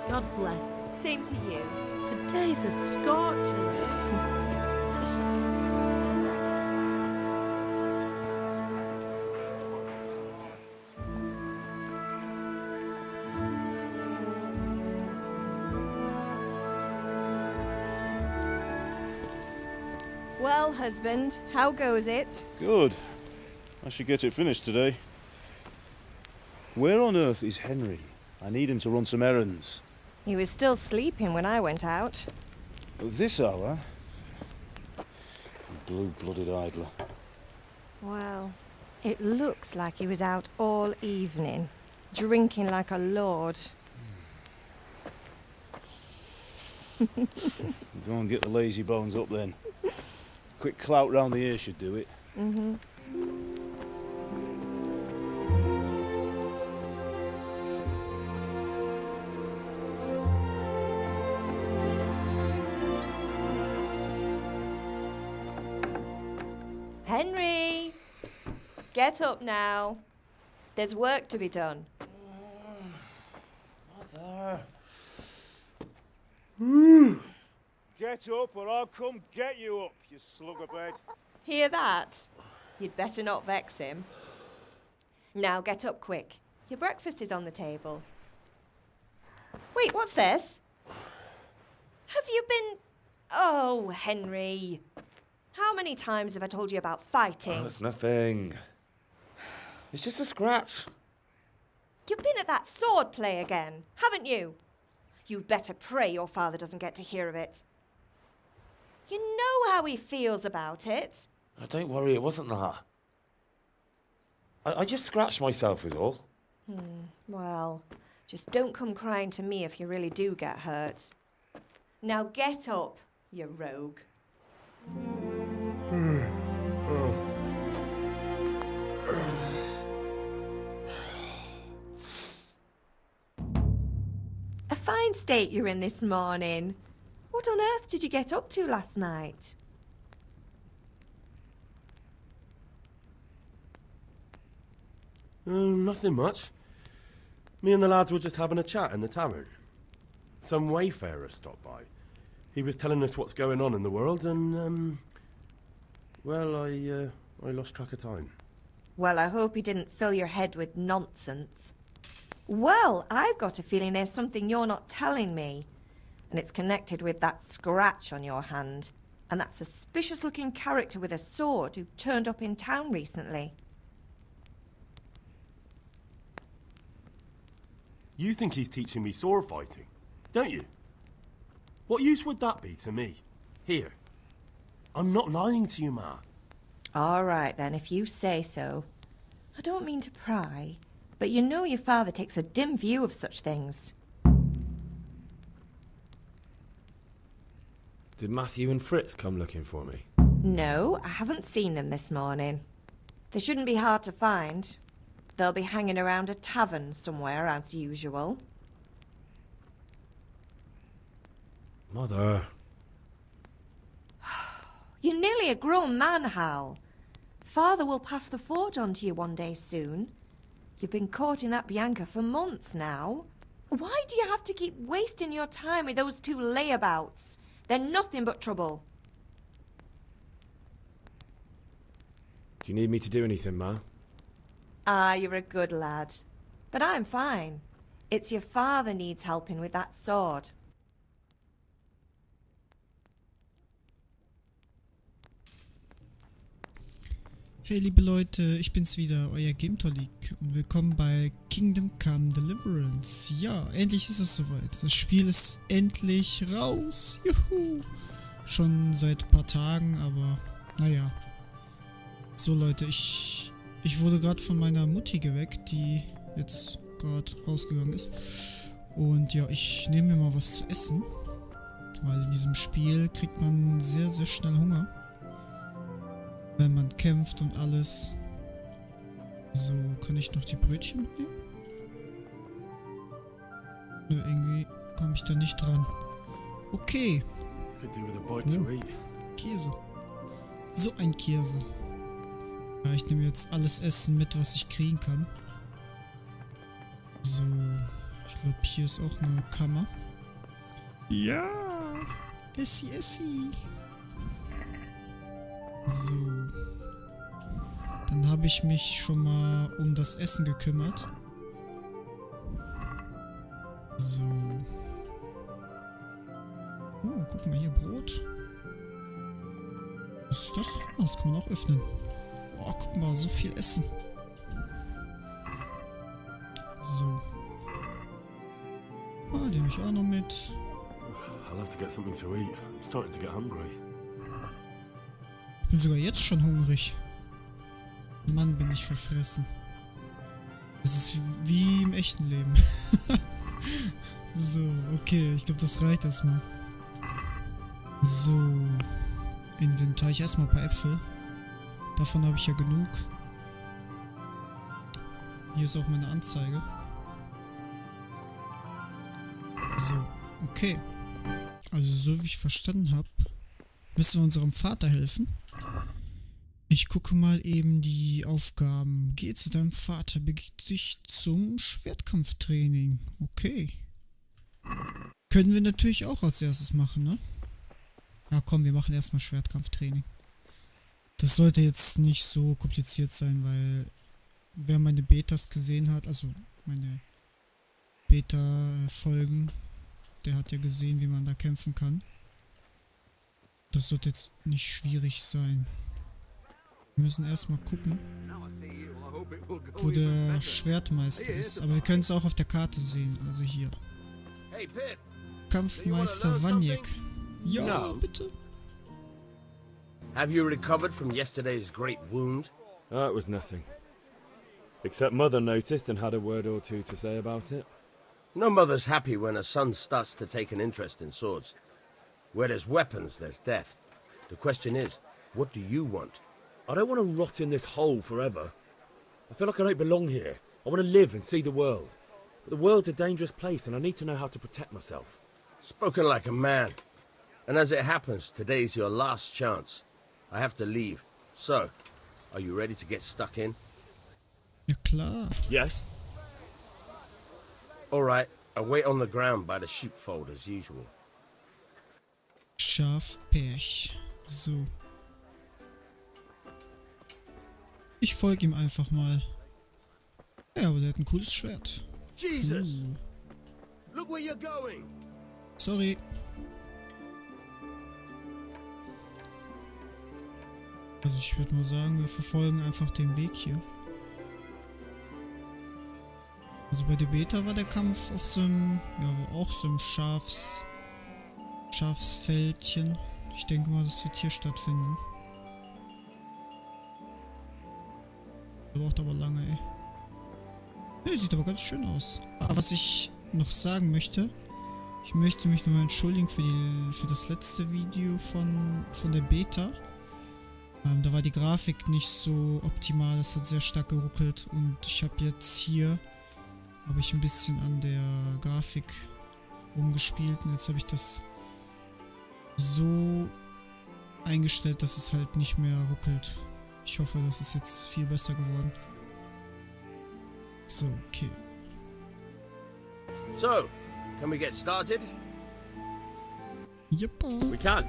God bless. Same to you. Today's a scorcher. Well, husband, how goes it? Good. I should get it finished today. Where on earth is Henry? I need him to run some errands. He was still sleeping when I went out. At this hour? Blue-blooded idler. Well, it looks like he was out all evening, drinking like a lord. Go and get the lazy bones up then. Quick clout round the ear should do it. Mm-hmm. Henry! Get up now. There's work to be done. Mother. Get up or I'll come get you up, you slugabed. Hear that? You'd better not vex him. Now get up quick. Your breakfast is on the table. Wait, what's this? Have you been... Oh, Henry. How many times have I told you about fighting? Oh, it's nothing. It's just a scratch. You've been at that sword play again, haven't you? You'd better pray your father doesn't get to hear of it. You know how he feels about it. Oh, don't worry, it wasn't that. I just scratched myself is all. Well, just don't come crying to me if you really do get hurt. Now get up, you rogue. A fine state you're in this morning. What on earth did you get up to last night? Nothing much. Me and the lads were just having a chat in the tavern. Some wayfarer stopped by. He was telling us what's going on in the world and, well, I lost track of time. Well, I hope he didn't fill your head with nonsense. Well, I've got a feeling there's something you're not telling me. and it's connected with that scratch on your hand and that suspicious-looking character with a sword who turned up in town recently. You think he's teaching me sword fighting, don't you? What use would that be to me? Here. I'm not lying to you, Ma. All right, then, if you say so. I don't mean to pry, but you know your father takes a dim view of such things. Did Matthew and Fritz come looking for me? No, I haven't seen them this morning. They shouldn't be hard to find. They'll be hanging around a tavern somewhere, as usual. Mother. You're nearly a grown man, Hal. Father will pass the forge on to you one day soon. You've been courting that Bianca for months now. Why do you have to keep wasting your time with those two layabouts? They're nothing but trouble. Do you need me to do anything, Ma? Ah, you're a good lad. But I'm fine. It's your father needs helping with that sword. Hey liebe Leute, ich bin's wieder, euer GameTolik und willkommen bei Come Deliverance. Ja, endlich ist es soweit. Das Spiel ist endlich raus. Juhu! Schon seit ein paar Tagen, aber naja. So Leute, ich wurde gerade von meiner Mutti geweckt, die jetzt gerade rausgegangen ist. Und ja, ich nehme mir mal was zu essen, weil in diesem Spiel kriegt man sehr, sehr schnell Hunger, wenn man kämpft und alles. So, kann ich noch die Brötchen mitnehmen? Nö, irgendwie komme ich da nicht dran. Okay. Could do with a bite to eat. Käse. So ein Käse. Ja, ich nehme jetzt alles Essen mit, was ich kriegen kann. So. Ich glaube, hier ist auch eine Kammer. Ja. Essi, essi. So. Dann habe ich mich schon mal um das Essen gekümmert. So. Oh, guck mal hier, Brot. Was ist das? Oh, das kann man auch öffnen. Oh, guck mal, so viel Essen. So. Ah, den nehme ich auch noch mit. I'll have to get something to eat. I'm starting to get hungry. Ich bin sogar jetzt schon hungrig. Mann, bin ich verfressen. Das ist wie im echten Leben. So, okay, ich glaube, das reicht erstmal. So. Inventar. Ich esse mal ein paar Äpfel. Davon habe ich ja genug. Hier ist auch meine Anzeige. So, okay. Also, so wie ich verstanden habe, müssen wir unserem Vater helfen. Ich gucke mal eben die Aufgaben. Geh zu deinem Vater, begib dich zum Schwertkampftraining. Okay. Können wir natürlich auch als erstes machen, ne? Ja, komm, wir machen erstmal Schwertkampftraining. Das sollte jetzt nicht so kompliziert sein, weil wer meine Betas gesehen hat, also meine Beta-Folgen, der hat ja gesehen, wie man da kämpfen kann. Das sollte jetzt nicht schwierig sein. Wir müssen erstmal gucken, wo der Schwertmeister ist. Aber wir können es auch auf der Karte sehen. Also hier. Kampfmeister Waniek. Ja, bitte. Have you recovered from yesterday's great wound? It was nothing. Except Mother noticed and had a word or two to say about it. No mother's happy when a son starts to take an interest in swords. Where there's weapons, there's death. The question is, what do you want? I don't want to rot in this hole forever. I feel like I don't belong here. I want to live and see the world. But the world's a dangerous place and I need to know how to protect myself. Spoken like a man. And as it happens, today's your last chance. I have to leave. So, are you ready to get stuck in? Ja klar. Yes? Alright, I'll wait on the ground by the sheepfold as usual. Schafpech. So. Ich folge ihm einfach mal. Ja, aber der hat ein cooles Schwert. Jesus! Look where you're going! Sorry. Also ich würde mal sagen, wir verfolgen einfach den Weg hier. Also bei der Beta war der Kampf auf so einem, ja, auch so einem Schafsfältchen. Ich denke mal, das wird hier stattfinden. Braucht aber lange, ey. Nee, sieht aber ganz schön aus. Aber was ich noch sagen möchte, ich möchte mich nochmal entschuldigen für das letzte Video von der Beta. Da war die Grafik nicht so optimal, es hat sehr stark geruckelt und ich habe jetzt hier ein bisschen an der Grafik rumgespielt und jetzt habe ich das so eingestellt, dass es halt nicht mehr ruckelt. Ich hoffe, das ist jetzt viel besser geworden. So, okay. So, can we get started? Yep. We can.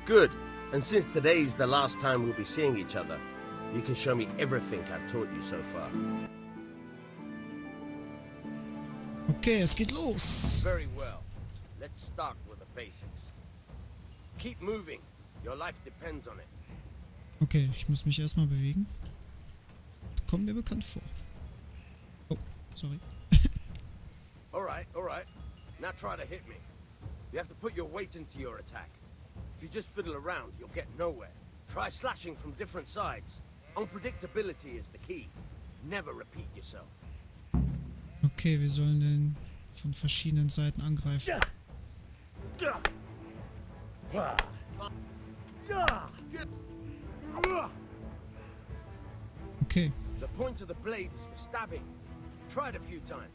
Good. And since today's the last time we'll be seeing each other, you can show me everything I've taught you so far. Okay, es geht los. Very well. Let's start with the basics. Keep moving. Your life depends on it. Okay, ich muss mich erstmal bewegen. Kommt mir bekannt vor. Oh, sorry. Alright. Now try to hit me. You have to put your weight into your attack. If you just fiddle around, you'll get nowhere. Try slashing from different sides. Unpredictability is the key. Never repeat yourself. Okay, wir sollen den von verschiedenen Seiten angreifen. Okay. The point of the blade is for stabbing. Try it a few times.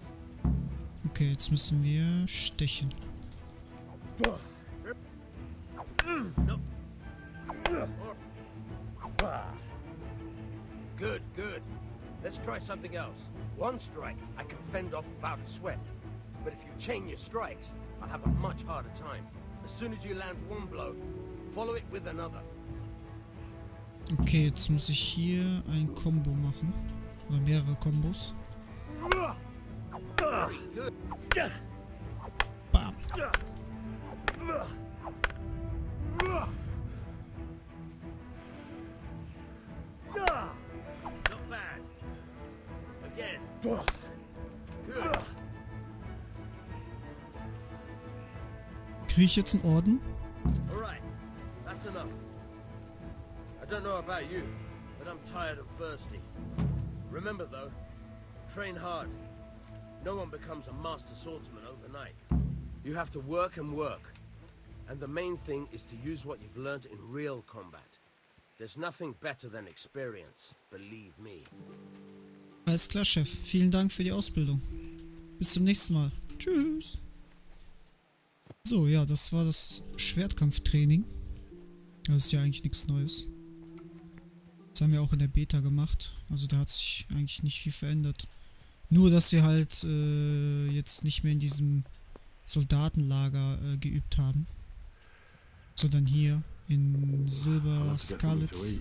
Okay, jetzt müssen wir stechen. Good. Let's try something else. One strike, I can fend off without a sweat. But if you chain your strikes, I'll have a much harder time. As soon as you land one blow, follow it with another. Okay, jetzt muss ich hier ein Combo machen. Oder mehrere Kombos. Very good. Bam. Not bad. Again. Good. Kriege ich jetzt einen Orden? Alright, that's enough. I don't know about you, but I'm tired and thirsty. Remember though, train hard. No one becomes a master swordsman overnight. You have to work and work. And the main thing is to use what you've learned in real combat. There's nothing better than experience, believe me. Alles klar, Chef. Vielen Dank für die Ausbildung. Bis zum nächsten Mal. Tschüss. So, ja, das war das Schwertkampftraining. Das ist ja eigentlich nichts Neues. Das haben wir auch in der Beta gemacht. Also da hat sich eigentlich nicht viel verändert. Nur, dass wir halt jetzt nicht mehr in diesem Soldatenlager geübt haben. Sondern hier in Silber Scarlets.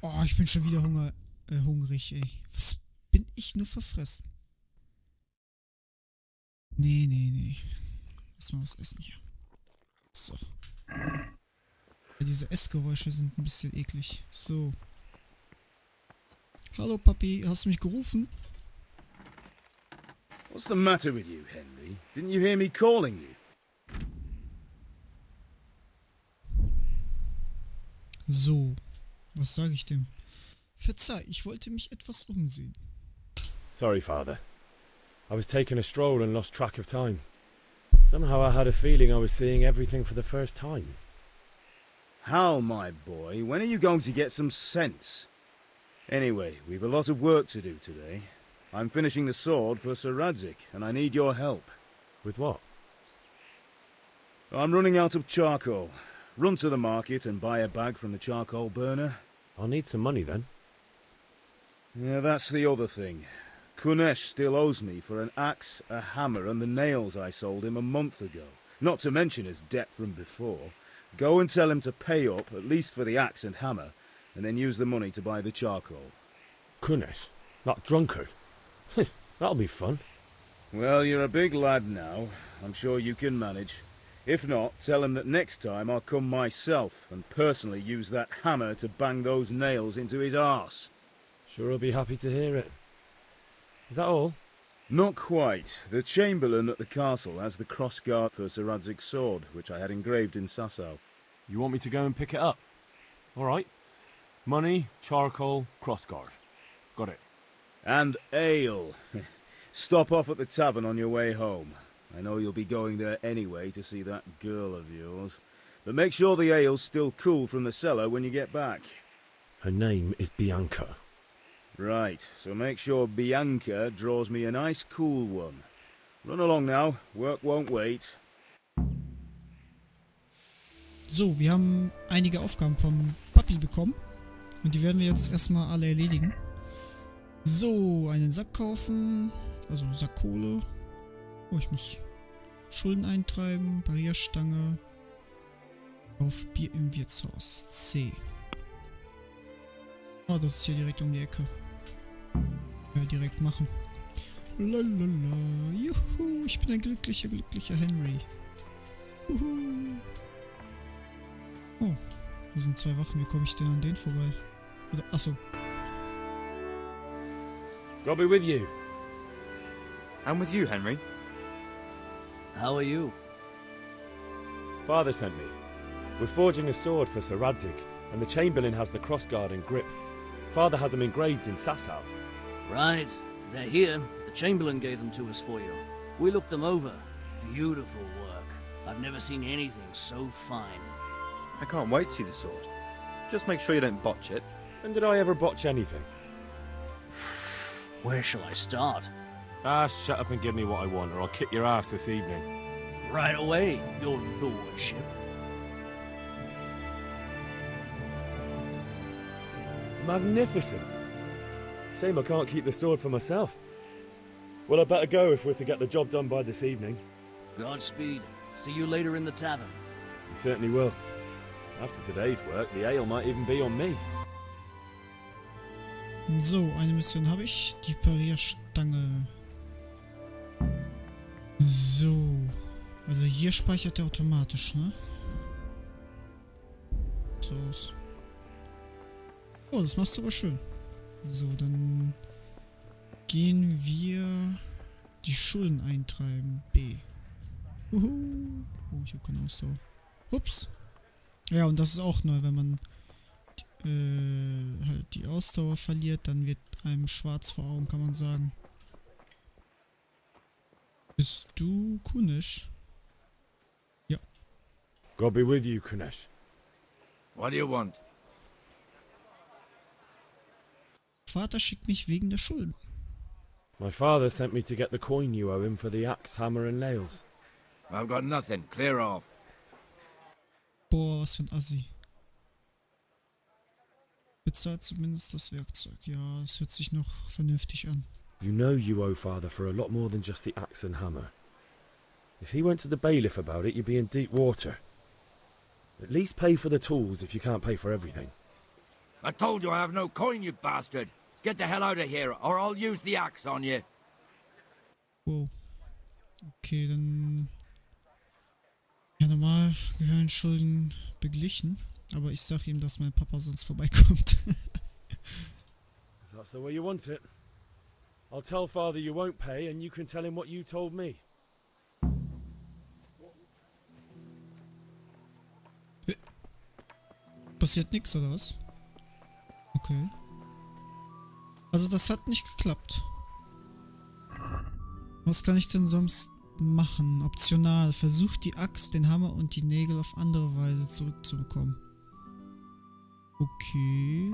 Oh, ich bin schon wieder hungrig, ey. Was bin ich nur verfressen? Nee. Lass mal was essen hier. So. Ja, diese Essgeräusche sind ein bisschen eklig. So. Hallo Papi, hast du mich gerufen? What's the matter with you, Henry? Didn't you hear me calling you? So. Was sage ich dem? Verzeih, ich wollte mich etwas umsehen. Sorry, Father. I was taking a stroll and lost track of time. Somehow I had a feeling I was seeing everything for the first time. How, my boy? When are you going to get some sense? Anyway, we've a lot of work to do today. I'm finishing the sword for Sir Radzik, and I need your help. With what? I'm running out of charcoal. Run to the market and buy a bag from the charcoal burner. I'll need some money then. Yeah, that's the other thing. Kunesh still owes me for an axe, a hammer, and the nails I sold him a month ago. Not to mention his debt from before. Go and tell him to pay up, at least for the axe and hammer, and then use the money to buy the charcoal. Kunesh? That drunkard? That'll be fun. Well, you're a big lad now. I'm sure you can manage. If not, tell him that next time I'll come myself and personally use that hammer to bang those nails into his arse. Sure, I'll be happy to hear it. Is that all? Not quite. The Chamberlain at the castle has the crossguard for Sir Radzig's sword, which I had engraved in Sasau. You want me to go and pick it up? All right. Money, charcoal, crossguard. Got it. And ale. Stop off at the tavern on your way home. I know you'll be going there anyway to see that girl of yours. But make sure the ale's still cool from the cellar when you get back. Her name is Bianca. Right, so make sure Bianca draws me a nice cool one. Run along now, work won't wait. So, wir haben einige Aufgaben vom Papi bekommen. Und die werden wir jetzt erstmal alle erledigen. So, einen Sack kaufen. Also Sack Kohle. Oh, ich muss Schulden eintreiben. Barrierstange. Auf Bier im Wirtshaus. C. Oh, das ist hier direkt um die Ecke. Ja, direkt machen. Lalala. Juhu, ich bin ein glücklicher Henry. Juhu. Oh, hier sind 2 Wachen. Wie komme ich denn an denen vorbei? Oder, achso. I'll be with you. I'm with you, Henry. How are you? Father sent me. We're forging a sword for Sir Radzig, and the Chamberlain has the crossguard and grip. Father had them engraved in Sasau. Right. They're here. The Chamberlain gave them to us for you. We looked them over. Beautiful work. I've never seen anything so fine. I can't wait to see the sword. Just make sure you don't botch it. When did I ever botch anything? Where shall I start? Ah, shut up and give me what I want, or I'll kick your ass this evening. Right away, your lordship. Magnificent. Shame I can't keep the sword for myself. Well, I better go if we're to get the job done by this evening. Godspeed. See you later in the tavern. You certainly will. After today's work, the ale might even be on me. So, eine Mission habe ich. Die Parierstange. So. Also hier speichert er automatisch, ne? So aus. Oh, das machst du aber schön. So, dann gehen wir die Schulden eintreiben. B. Uhu. Oh, ich habe keine Ausdauer. Ups. Ja, und das ist auch neu, wenn man halt die Ausdauer verliert, dann wird einem schwarz vor Augen, kann man sagen. Bist du Kunesh? Ja. God be with you, Kunesh. What do you want? Vater schickt mich wegen der Schulden. My father sent me to get the coin you owe him for the axe, hammer and nails. I've got nothing. Clear off. Boah, was für ein Assi. Bezahlt zumindest das Werkzeug. Ja, es hört sich noch vernünftig an. You know you owe father for a lot more than just the axe and hammer. If he went to the bailiff about it, you'd be in deep water. At least pay for the tools if you can't pay for everything. I told you I have no coin, you bastard. Get the hell out of here, or I'll use the axe on you. Wow. Okay, dann... Ja, normal gehören Schulden beglichen. Aber ich sag ihm, dass mein Papa sonst vorbeikommt. If that's the way you want it. I'll tell father you won't pay and you can tell him what you told me. Passiert nichts, oder was? Okay. Also das hat nicht geklappt. Was kann ich denn sonst machen? Optional. Versucht die Axt, den Hammer und die Nägel auf andere Weise zurückzubekommen. Okay.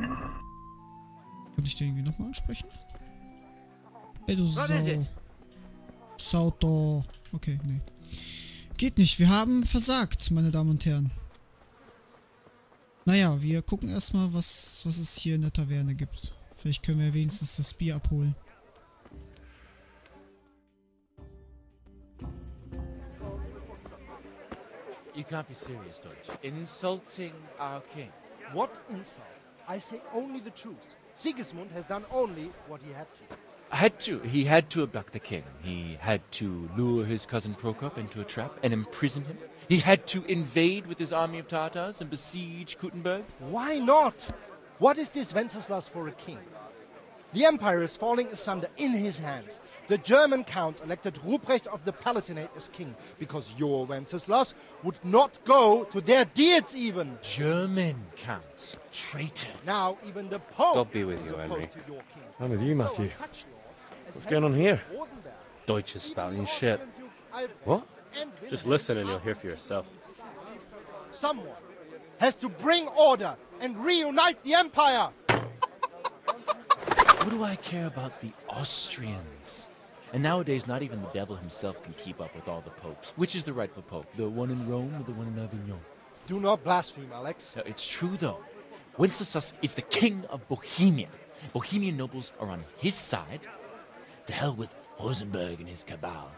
Kann ich den irgendwie nochmal ansprechen? Ey, du Sau. Sauto. Okay, nee. Geht nicht. Wir haben versagt, meine Damen und Herren. Naja, wir gucken erstmal, was es hier in der Taverne gibt. Vielleicht können wir wenigstens das Bier abholen. You can't be serious, Deutsch. In insulting our king. What insult? I say only the truth. Sigismund has done only what he had to. He had to abduct the king. He had to lure his cousin Prokop into a trap and imprison him. He had to invade with his army of Tatars and besiege Kuttenberg. Why not? What is this Wenceslas for a king? The empire is falling asunder in his hands. The German counts elected Ruprecht of the Palatinate as king because your Wenceslas would not go to their deeds even. German counts. Traitors. Now even the Pope God be with is you, opposed Henry. to your king. I'm with you, So Matthew. are such lords as What's going on here? Rosenberg. Deutsch is spouting shit. What? Just listen and you'll hear for yourself. Someone has to bring order and reunite the empire. What do I care about the Austrians? And nowadays, not even the devil himself can keep up with all the popes. Which is the rightful pope? The one in Rome or the one in Avignon? Do not blaspheme, Alex. No, it's true, though. Wenceslas is the king of Bohemia. Bohemian nobles are on his side. To hell with Rosenberg and his cabal.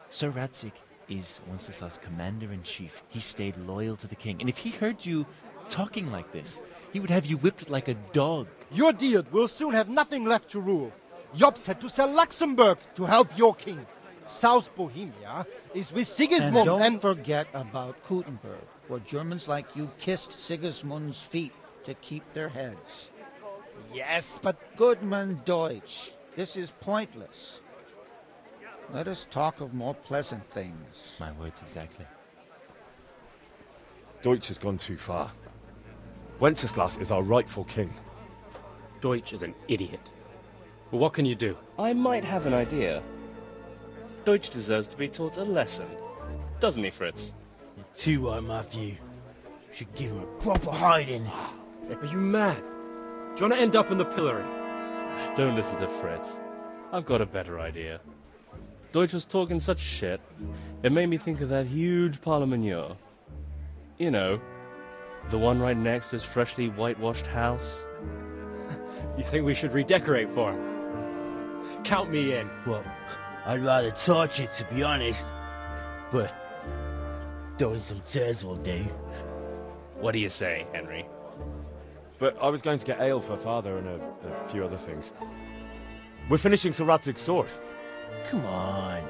Sir Radzik is Wenceslas' commander-in-chief. He stayed loyal to the king. And if he heard you talking like this, he would have you whipped like a dog. Your Diet will soon have nothing left to rule. Jobst had to sell Luxembourg to help your king. South Bohemia is with Sigismund And don't forget about Kuttenberg, where Germans like you kissed Sigismund's feet to keep their heads. Yes, but Goodman Deutsch, this is pointless. Let us talk of more pleasant things. My words exactly. Deutsch has gone too far. Wenceslas is our rightful king. Deutsch is an idiot. But what can you do? I might have an idea. Deutsch deserves to be taught a lesson. Doesn't he, Fritz? You're too right, Matthew. Should give him a proper hiding. Are you mad? Do you want to end up in the pillory? Don't listen to Fritz. I've got a better idea. Deutsch was talking such shit, it made me think of that huge parliament. You know, the one right next to his freshly whitewashed house. You think we should redecorate for him? Count me in. Well, I'd rather torch it, to be honest. But throwing some turds will do. What do you say, Henry? But I was going to get ale for father and a few other things. We're finishing Sir Radzig's sword. Come on.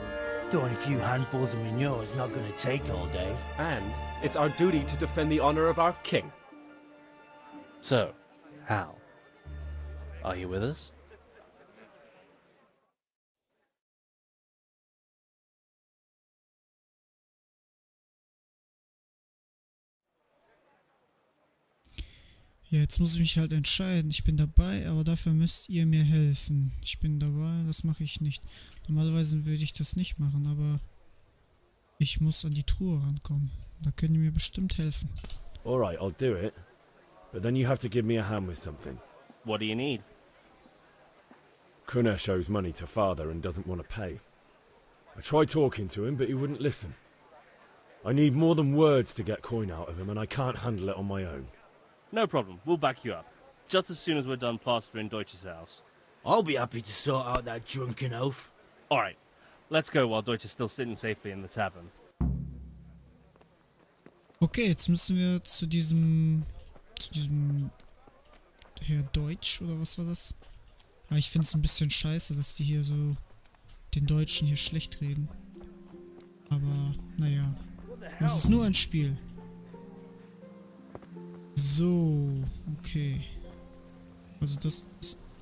Throwing a few handfuls of manure is not going to take all day. And it's our duty to defend the honor of our king. So, Hal, are you with us? Ja, jetzt muss ich mich halt entscheiden. Ich bin dabei, aber dafür müsst ihr mir helfen. Ich bin dabei, das mache ich nicht. Normalerweise würde ich das nicht machen, aber ich muss an die Truhe rankommen. Da können die mir bestimmt helfen. Alright, I'll do it. But then you have to give me a hand with something. What do you need? Kunesh owes money to father and doesn't want to pay. I tried talking to him, but he wouldn't listen. I need more than words to get coin out of him, and I can't handle it on my own. No problem, we'll back you up. Just as soon as we're done plastering Deutsch's house. I'll be happy to sort out that drunken oaf. Alright, let's go while Deutsch is still sitting safely in the tavern. Okay, jetzt müssen wir zu diesem Herr Deutsch, oder was war das? Ja, ich finde es ein bisschen scheiße, dass die hier so den Deutschen hier schlecht reden. Aber, naja. Das ist nur ein Spiel. So, okay. Also das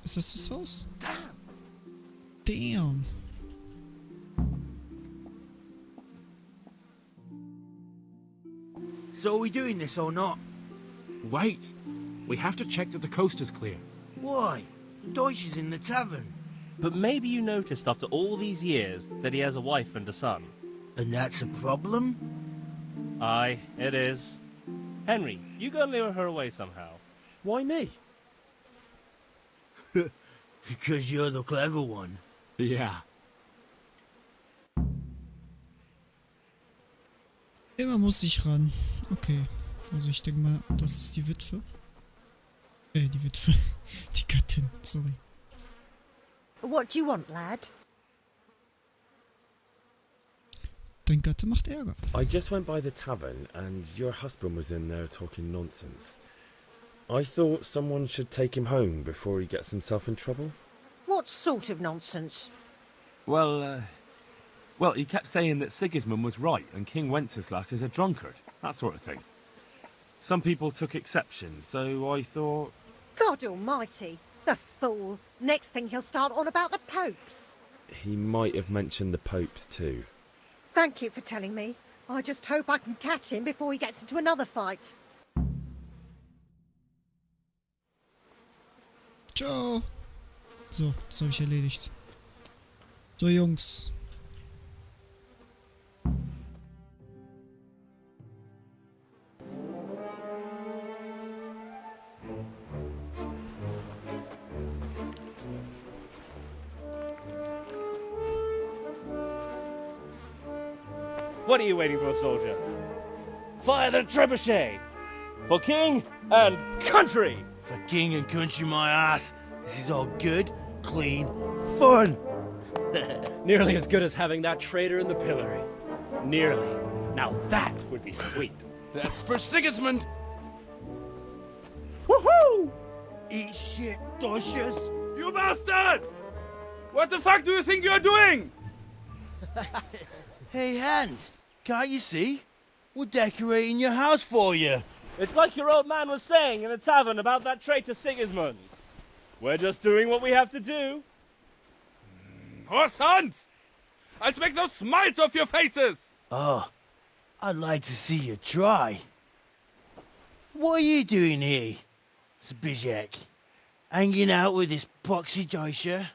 ist das Haus? Damn. So are we doing this or not? Wait. We have to check that the coast is clear. Why? Deutsch is in the tavern. But maybe you noticed after all these years that he has a wife and a son. And that's a problem? Aye, it is. Henry, you go lure her away somehow. Why me? Because you're the clever one. Yeah. Immer muss ich ran. Okay. Also ich denke mal, das ist die Witwe. Die Witwe. Die Gattin, sorry. What do you want, lad? Dein Gatte macht Ärger. I just went by the tavern and your husband was in there talking nonsense. I thought someone should take him home before he gets himself in trouble. What sort of nonsense? Well, he kept saying that Sigismund was right and King Wenceslas is a drunkard, that sort of thing. Some people took exception, so I thought... God almighty, the fool. Next thing he'll start on about the popes. He might have mentioned the popes too. Thank you for telling me. I just hope I can catch him before he gets into another fight. Ciao. So, das habe ich erledigt. So, Jungs. What are you waiting for, soldier? Fire the trebuchet! For king and country! For king and country, my ass. This is all good, clean, fun. Nearly as good as having that traitor in the pillory. Nearly. Now that would be sweet. That's for Sigismund. Woohoo! Eat shit, Doshes. You bastards! What the fuck do you think you're doing? Hey, Hans, can't you see? We're decorating your house for you. It's like your old man was saying in the tavern about that traitor Sigismund. We're just doing what we have to do. Horse Hans! I'll make those smiles off your faces! Oh, I'd like to see you try. What are you doing here, Zbigniew? Hanging out with this poxy Deutscher?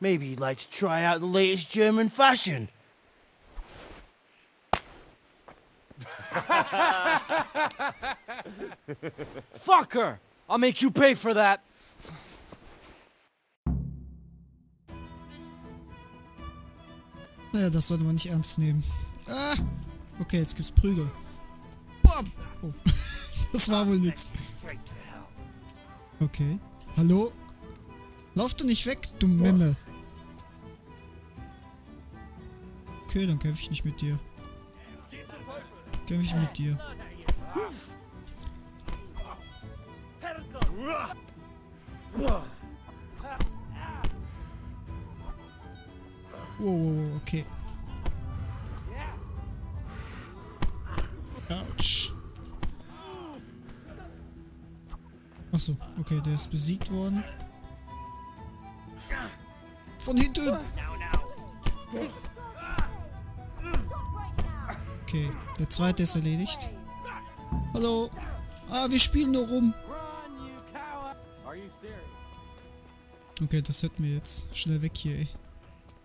Maybe you'd like to try out the latest German fashion. Fucker! I'll make you pay for that. Naja, das sollte man nicht ernst nehmen. Ah! Okay, jetzt gibt's Prügel. Bam! Oh, das war wohl nix. Okay. Hallo? Lauf du nicht weg, du Memme. Okay, dann kämpfe ich nicht mit dir. Kämpfe ich mit dir. Wow, okay. Autsch. Achso, okay, der ist besiegt worden. Von hinten! Okay, der zweite ist erledigt. Hallo? Ah, wir spielen nur rum. Okay, das hätten wir jetzt. Schnell weg hier, ey.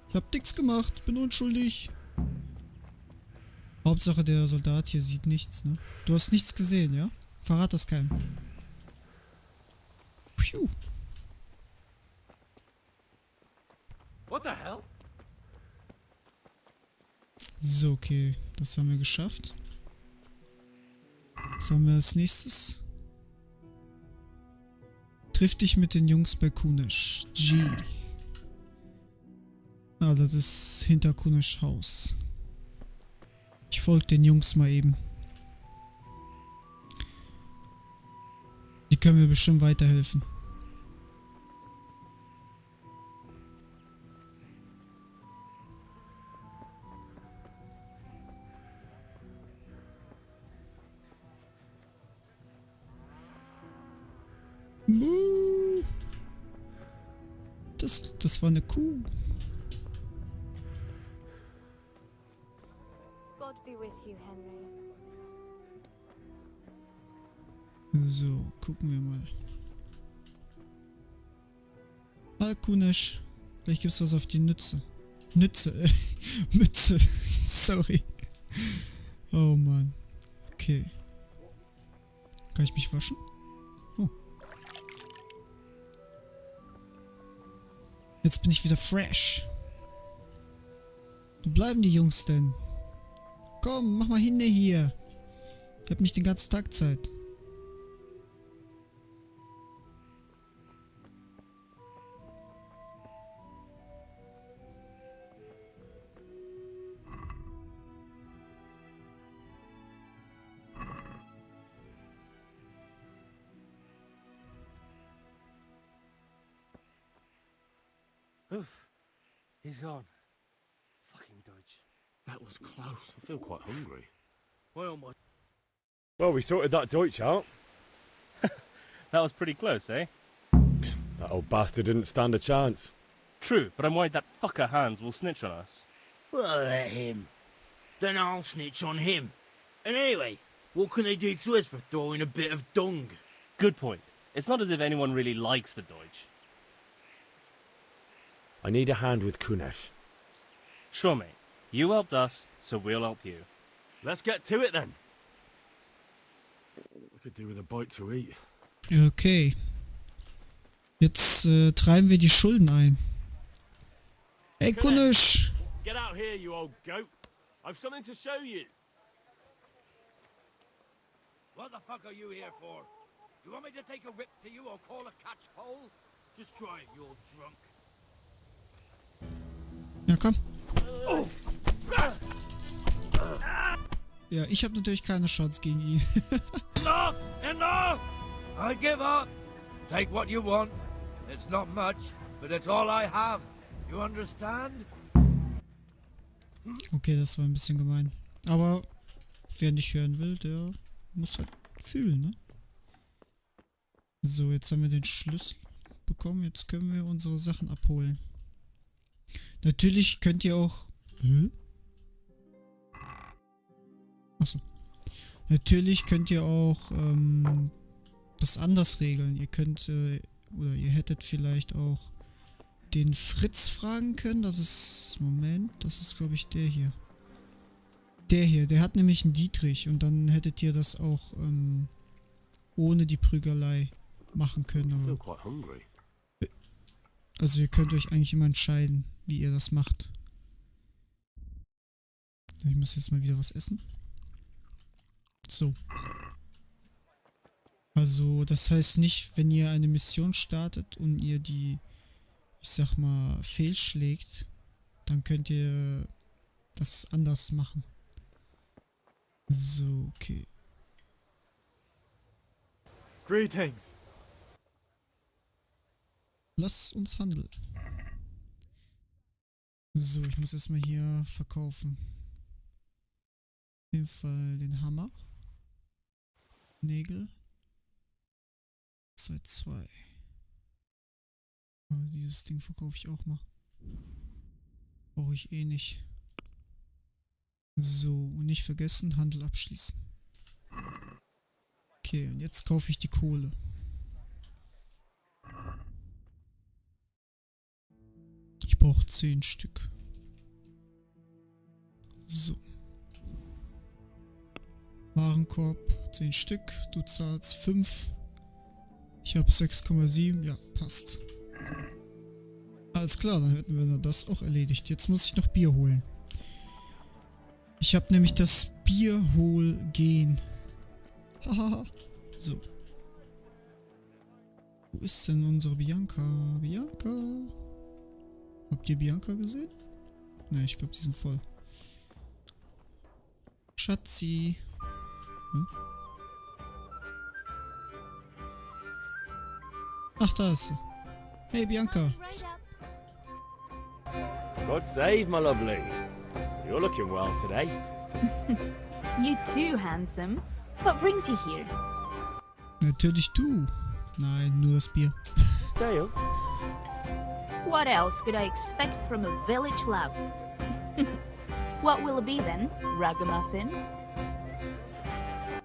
Ich hab nichts gemacht, bin unschuldig. Hauptsache der Soldat hier sieht nichts, ne? Du hast nichts gesehen, ja? Verrat das keinem. Phew. What the hell? So, okay. Das haben wir geschafft. Was haben wir als nächstes? Triff dich mit den Jungs bei Kunesh. G. Ah, das ist hinter Kunesh Haus. Ich folge den Jungs mal eben. Die können mir bestimmt weiterhelfen. Buh. Das war eine Kuh. God be with you, Henry. So, gucken wir mal. Ah, Kunesh. Vielleicht gibt's was auf die Mütze. Mütze. Sorry. Oh Mann. Okay. Kann ich mich waschen? Oh. Jetzt bin ich wieder fresh. Wo bleiben die Jungs denn? Komm, mach mal hin hier. Ich hab nicht den ganzen Tag Zeit. Oof. He's gone. Fucking Deutsch. That was close. I feel quite hungry. Well, my... Well, we sorted that Deutsch out. That was pretty close, eh? That old bastard didn't stand a chance. True, but I'm worried that fucker Hans will snitch on us. Well, let him. Then I'll snitch on him. And anyway, what can they do to us for throwing a bit of dung? Good point. It's not as if anyone really likes the Deutsch. I need a hand with Kunesh. Sure, mate. You helped us, so we'll help you. Let's get to it then. I could do with a bite to eat. Okay. Jetzt treiben wir die Schulden ein. Hey, Kunesh! Get out here, you old goat. I've something to show you. What the fuck are you here for? You want me to take a whip to you or call a catch pole? Just try it, you're drunk. Ja, komm. Ja, ich habe natürlich keine Chance gegen ihn. Enough! Enough! I give up. Take what you want. It's not much, but it's all I have. You understand? Okay, das war ein bisschen gemein. Aber wer nicht hören will, der muss halt fühlen, ne? So, jetzt haben wir den Schlüssel bekommen. Jetzt können wir unsere Sachen abholen. Natürlich könnt ihr auch... Achso. Natürlich könnt ihr auch das anders regeln. Ihr könnt, oder ihr hättet vielleicht auch den Fritz fragen können. Das ist, Moment, das ist glaube ich der hier. Der hier, der hat nämlich einen Dietrich und dann hättet ihr das auch ohne die Prügelei machen können. Aber, also ihr könnt euch eigentlich immer entscheiden, wie ihr das macht. Ich muss jetzt mal wieder was essen. So. Also, das heißt nicht, wenn ihr eine Mission startet und ihr die, ich sag mal, fehlschlägt, dann könnt ihr das anders machen. So, okay. Greetings. Lass uns handeln. So, ich muss erstmal hier verkaufen. Auf jeden Fall den Hammer. Nägel. 2. Dieses Ding verkaufe ich auch mal. Brauche ich eh nicht. So, und nicht vergessen, Handel abschließen. Okay, und jetzt kaufe ich die Kohle. Ich brauche 10 Stück. So. Warenkorb, 10 Stück. Du zahlst 5. Ich habe 6,7. Ja, passt. Alles klar, dann hätten wir das auch erledigt. Jetzt muss ich noch Bier holen. Ich habe nämlich das Bierholgen. Hahaha. So. Wo ist denn unsere Bianca? Bianca? Habt ihr Bianca gesehen? Ne, ich glaube, die sind voll. Schatzi. Hm? Ach, da ist sie. Hey, Bianca. God save, my lovely. You're looking well today. You too, handsome. What brings you here? Natürlich du. Nein, nur das Bier. Dale? What else could I expect from a village lout? What will it be then? Ragamuffin?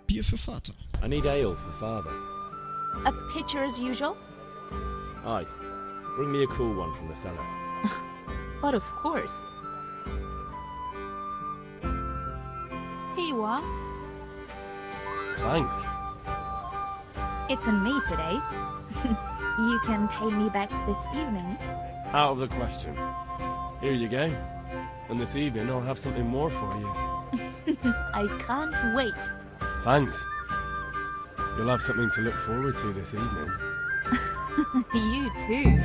Bier für Vater. I need ale for father. A pitcher as usual? Aye. Bring me a cool one from the cellar. But of course. Here you are. Thanks. It's on me today. You can pay me back this evening. Out of the question. Here you go. And this evening I'll have something more for you. I can't wait. Thanks. You'll have something to look forward to this evening. You too.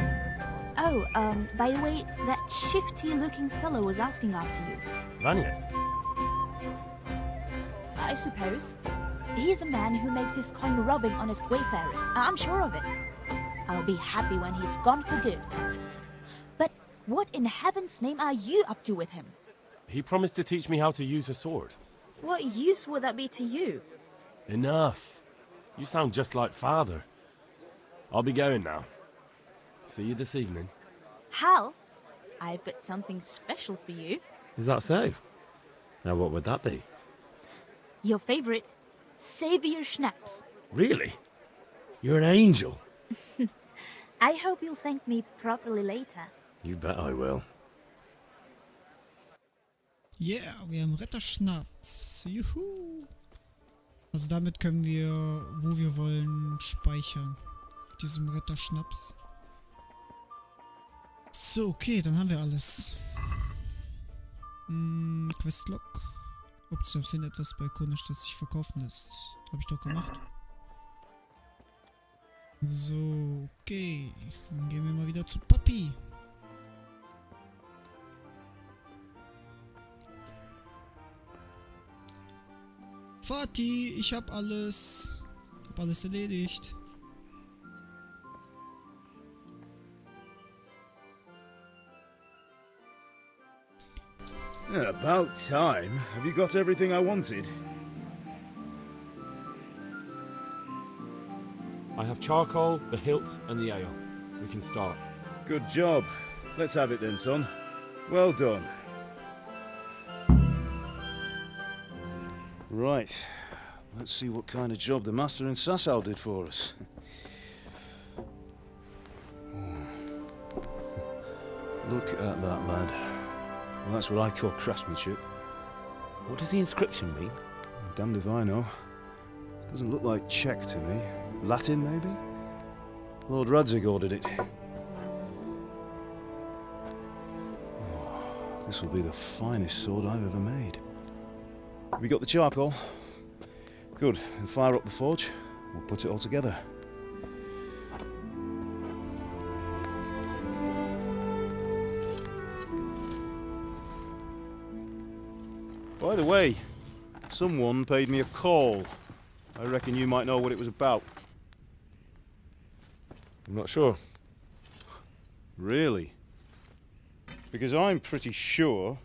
Oh, by the way, that shifty-looking fellow was asking after you. Vanya? I suppose. He's a man who makes his coin robbing honest wayfarers. I'm sure of it. I'll be happy when he's gone for good. But What in heaven's name are you up to with him? He promised to teach me how to use a sword. What use would that be to you? Enough. You sound just like father. I'll be going now. See you this evening. Hal, I've got something special for you. Is that so? Now what would that be? Your favorite, Savior Schnapps. Really? You're an angel. I hope you'll thank me properly later. You bet I will. Yeah, wir haben Retterschnaps. Juhu. Also damit können wir, wo wir wollen, speichern. Mit diesem Retterschnaps. So, okay, dann haben wir alles. Questlog. Option findet etwas bei Kunde, das sich verkaufen lässt. Habe ich doch gemacht. So, okay. Dann gehen wir mal wieder zu Papi. Vati, ich hab alles. Ich hab alles erledigt. About time. Have you got everything I wanted? I have charcoal, the hilt, and the ale. We can start. Good job. Let's have it then, son. Well done. Right. Let's see what kind of job the master in Sasau did for us. Look at that, lad. Well, that's what I call craftsmanship. What does the inscription mean? Damned if I know. Doesn't look like Czech to me. Latin, maybe? Lord Radzig ordered it. Oh, this will be the finest sword I've ever made. Have you got the charcoal? Good. Then fire up the forge. We'll put it all together. By the way, someone paid me a call. I reckon you might know what it was about. I'm not sure. Really? Because I'm pretty sure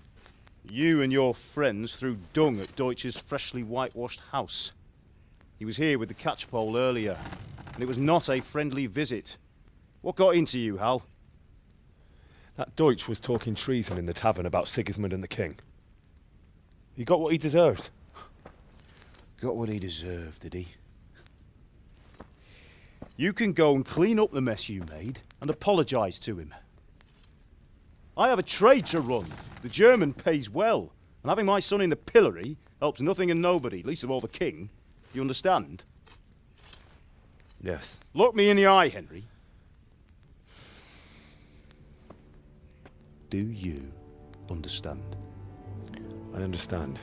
you and your friends threw dung at Deutsch's freshly whitewashed house. He was here with the catchpole earlier, and it was not a friendly visit. What got into you, Hal? That Deutsch was talking treason in the tavern about Sigismund and the king. He got what he deserved. Got what he deserved, did he? You can go and clean up the mess you made and apologise to him. I have a trade to run. The German pays well, and having my son in the pillory helps nothing and nobody, least of all the king. You understand? Yes. Look me in the eye, Henry. Do you understand? I understand.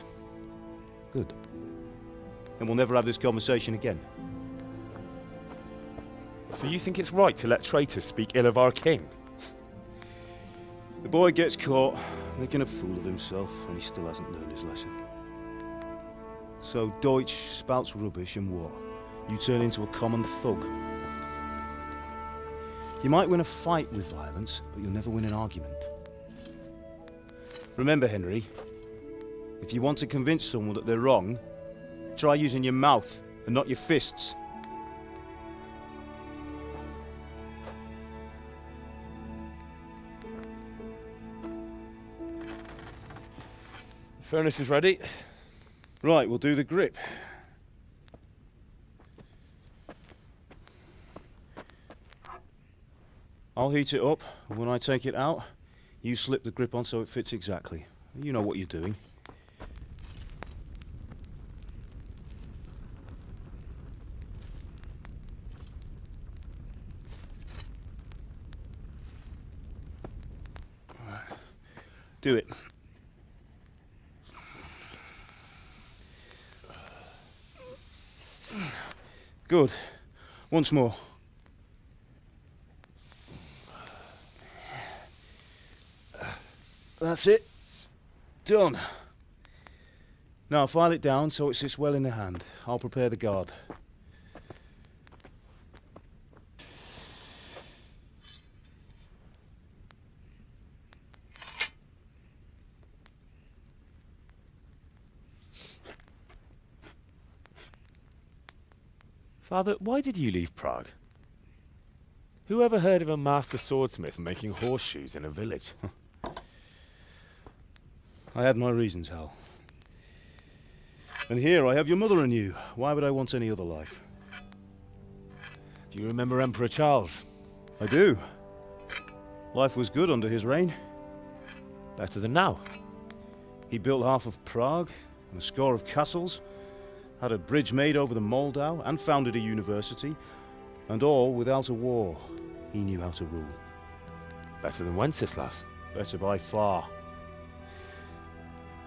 Good. Then we'll never have this conversation again. So you think it's right to let traitors speak ill of our king? The boy gets caught, making a fool of himself, and he still hasn't learned his lesson. So Deutsch spouts rubbish, and what? You turn into a common thug. You might win a fight with violence, but you'll never win an argument. Remember, Henry, if you want to convince someone that they're wrong, try using your mouth and not your fists. The furnace is ready. Right, we'll do the grip. I'll heat it up, and when I take it out, you slip the grip on so it fits exactly. You know what you're doing. Do it. Good. Once more. That's it. Done. Now file it down so it sits well in the hand. I'll prepare the guard. Father, why did you leave Prague? Who ever heard of a master swordsmith making horseshoes in a village? I had my reasons, Hal. And here I have your mother and you. Why would I want any other life? Do you remember Emperor Charles? I do. Life was good under his reign. Better than now. He built half of Prague and a score of castles, had a bridge made over the Moldau, and founded a university, and all without a war. He knew how to rule. Better than Wenceslas. Better by far.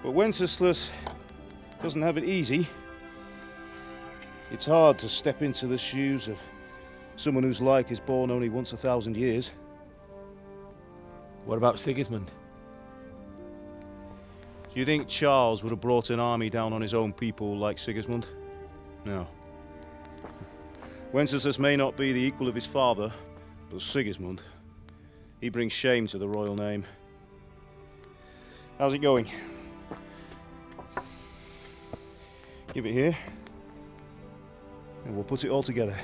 But Wenceslas doesn't have it easy. It's hard to step into the shoes of someone whose like is born only once 1,000 years. What about Sigismund? Do you think Charles would have brought an army down on his own people like Sigismund? No. Wenceslas may not be the equal of his father, but Sigismund, he brings shame to the royal name. How's it going? Give it here, and we'll put it all together.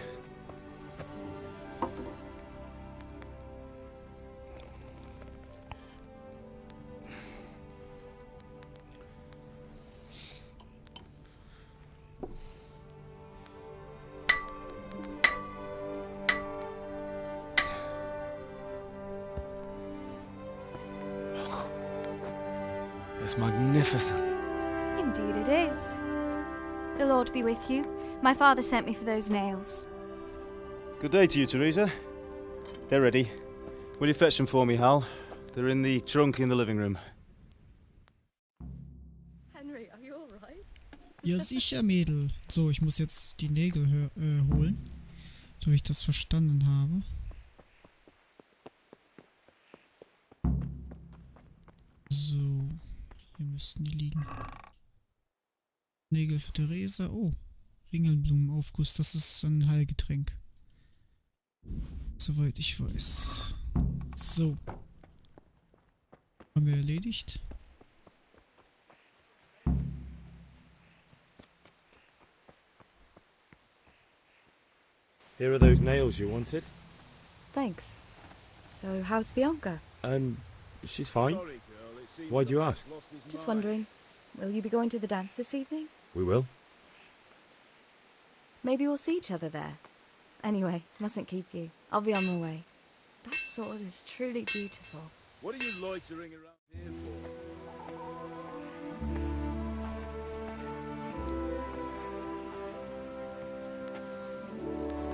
It's magnificent. Indeed it is. The Lord be with you. My father sent me for those nails. Good day to you, Teresa. They're ready. Will you fetch them for me, Hal? They're in the trunk in the living room. Henry, are you all right? Ja, sicher, Mädel. So, ich muss jetzt die Nägel holen. So, ich das verstanden habe. So, hier müssten die liegen. Nägel für Theresa. Oh, Ringelblumenaufguss. Das ist ein Heilgetränk. Soweit ich weiß. So. Haben wir erledigt. Here are those nails you wanted. Thanks. So, how's Bianca? She's fine. Why do you ask? Just wondering, will you be going to the dance this evening? We will. Maybe we'll see each other there. Anyway, mustn't keep you. I'll be on my way. That sword is truly beautiful. What are you loitering around here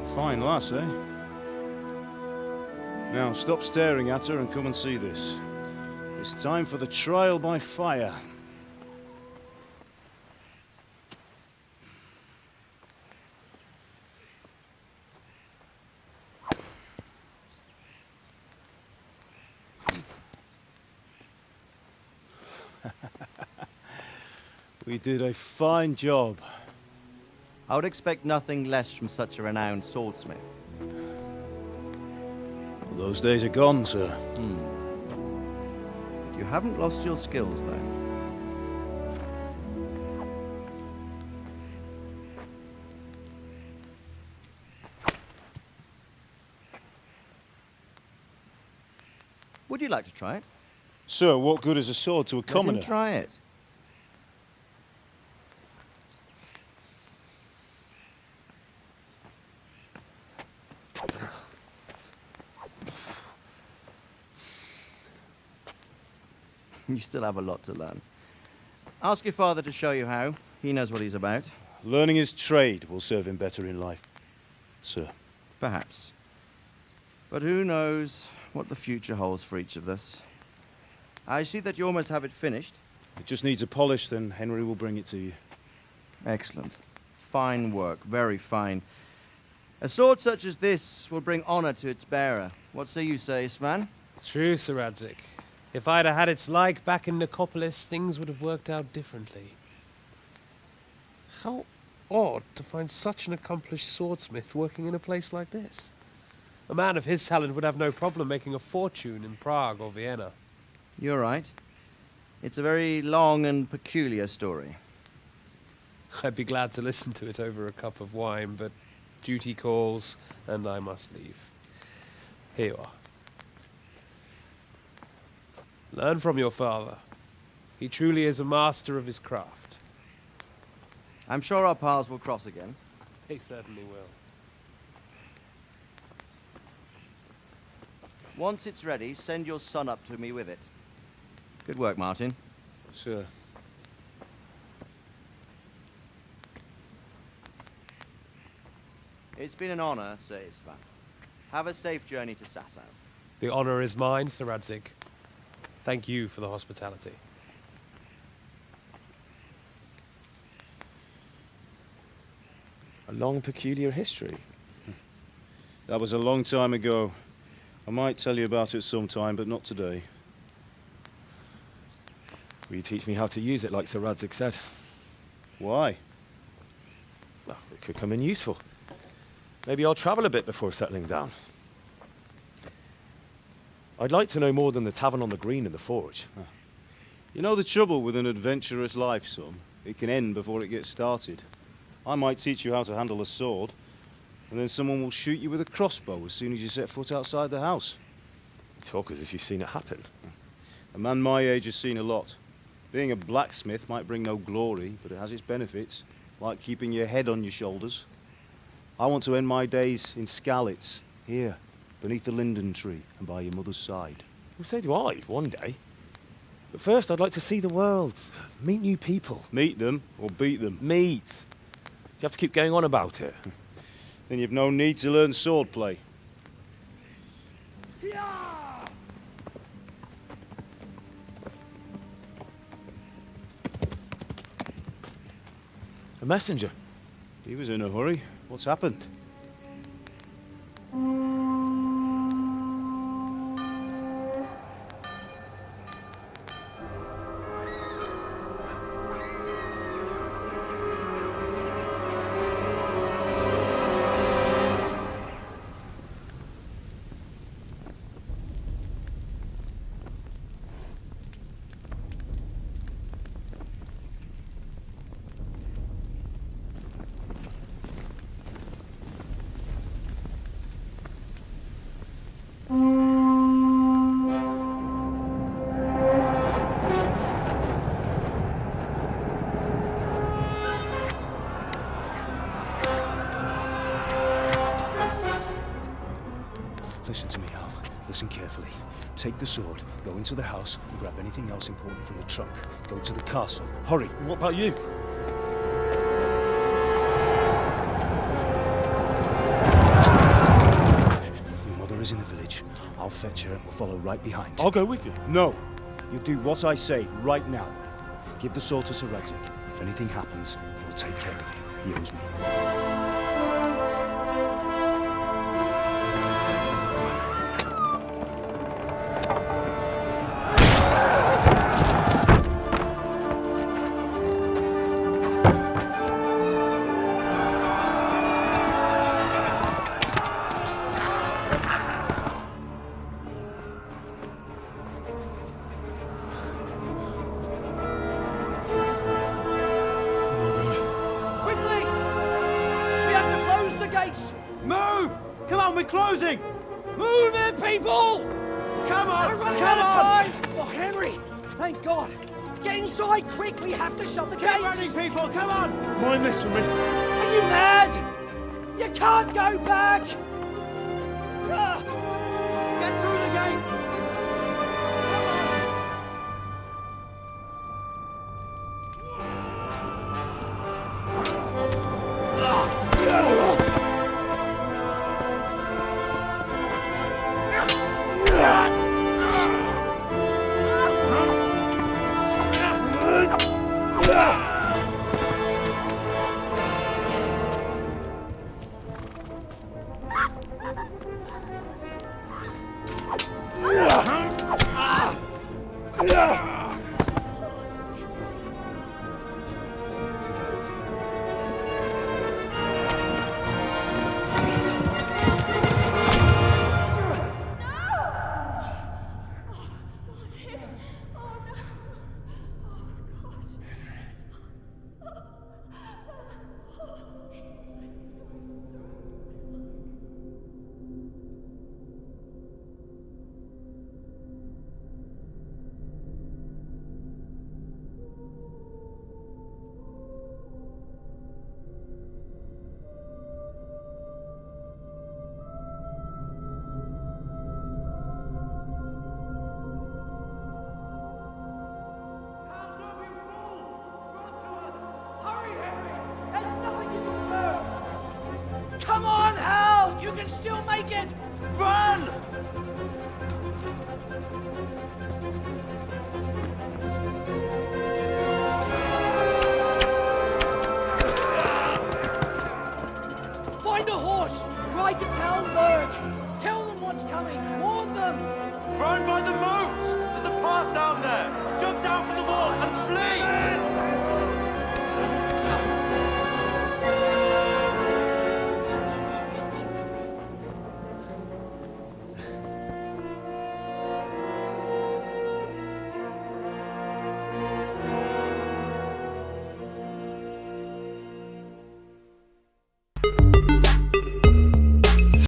for? Fine lass, eh? Now stop staring at her and come and see this. It's time for the trial by fire. We did a fine job. I would expect nothing less from such a renowned swordsmith. Well, those days are gone, sir. You haven't lost your skills, though. Would you like to try it? Sir, what good is a sword to a commoner? Let him try it. You still have a lot to learn. Ask your father to show you how. He knows what he's about. Learning his trade will serve him better in life, sir. Perhaps. But who knows what the future holds for each of us. I see that you almost have it finished. It just needs a polish, then Henry will bring it to you. Excellent. Fine work, very fine. A sword such as this will bring honor to its bearer. What say you, Sir Istvan? True, Sir Radzik. If I'd have had its like back in Nicopolis, things would have worked out differently. How odd to find such an accomplished swordsmith working in a place like this. A man of his talent would have no problem making a fortune in Prague or Vienna. You're right. It's a very long and peculiar story. I'd be glad to listen to it over a cup of wine, but Duty calls, and I must leave. Here you are. Learn from your father. He truly is a master of his craft. I'm sure our paths will cross again. They certainly will. Once it's ready, send your son up to me with it. Good work, Martin. Sure. It's been an honor, Sir Istvan. Have a safe journey to Sasau. The honor is mine, Sir Radzig. Thank you for the hospitality. A long, peculiar history. That was a long time ago. I might tell you about it sometime, but not today. Will you teach me how to use it like Sir Radzig said? Why? Well, it could come in useful. Maybe I'll travel a bit before settling down. I'd like to know more than the tavern on the green and the forge. You know the trouble with an adventurous life, son? It can end before it gets started. I might teach you how to handle a sword, and then someone will shoot you with a crossbow as soon as you set foot outside the house. You talk as if you've seen it happen. A man my age has seen a lot. Being a blacksmith might bring no glory, but it has its benefits, like keeping your head on your shoulders. I want to end my days in Skalitz, here, beneath the linden tree and by your mother's side. Well, so do I, one day. But first, I'd like to see the world, meet new people. Meet them or beat them? Meet. You have to keep going on about it. Then you've no need to learn swordplay. A messenger. He was in a hurry. What's happened? Listen to me, Al. Listen carefully. Take the sword, go into the house, and grab anything else important from the trunk. Go to the castle. Hurry. What about you? Your mother is in the village. I'll fetch her and we'll follow right behind. I'll go with you. No. You'll do what I say right now. Give the sword to Sir Radzig. If anything happens, he'll take care of you. He owes me. Closing! Move it, people! Come on! We're running out of time! Oh, Henry! Thank God! Get inside, quick! We have to shut the gates! Get running, people! Come on! Mind this for me. Are you mad? You can't go back! Get through the gates! Try to tell Berg. Tell them what's coming. Warn them. Run by the moat! There's a path down there! Jump down from the wall and flee!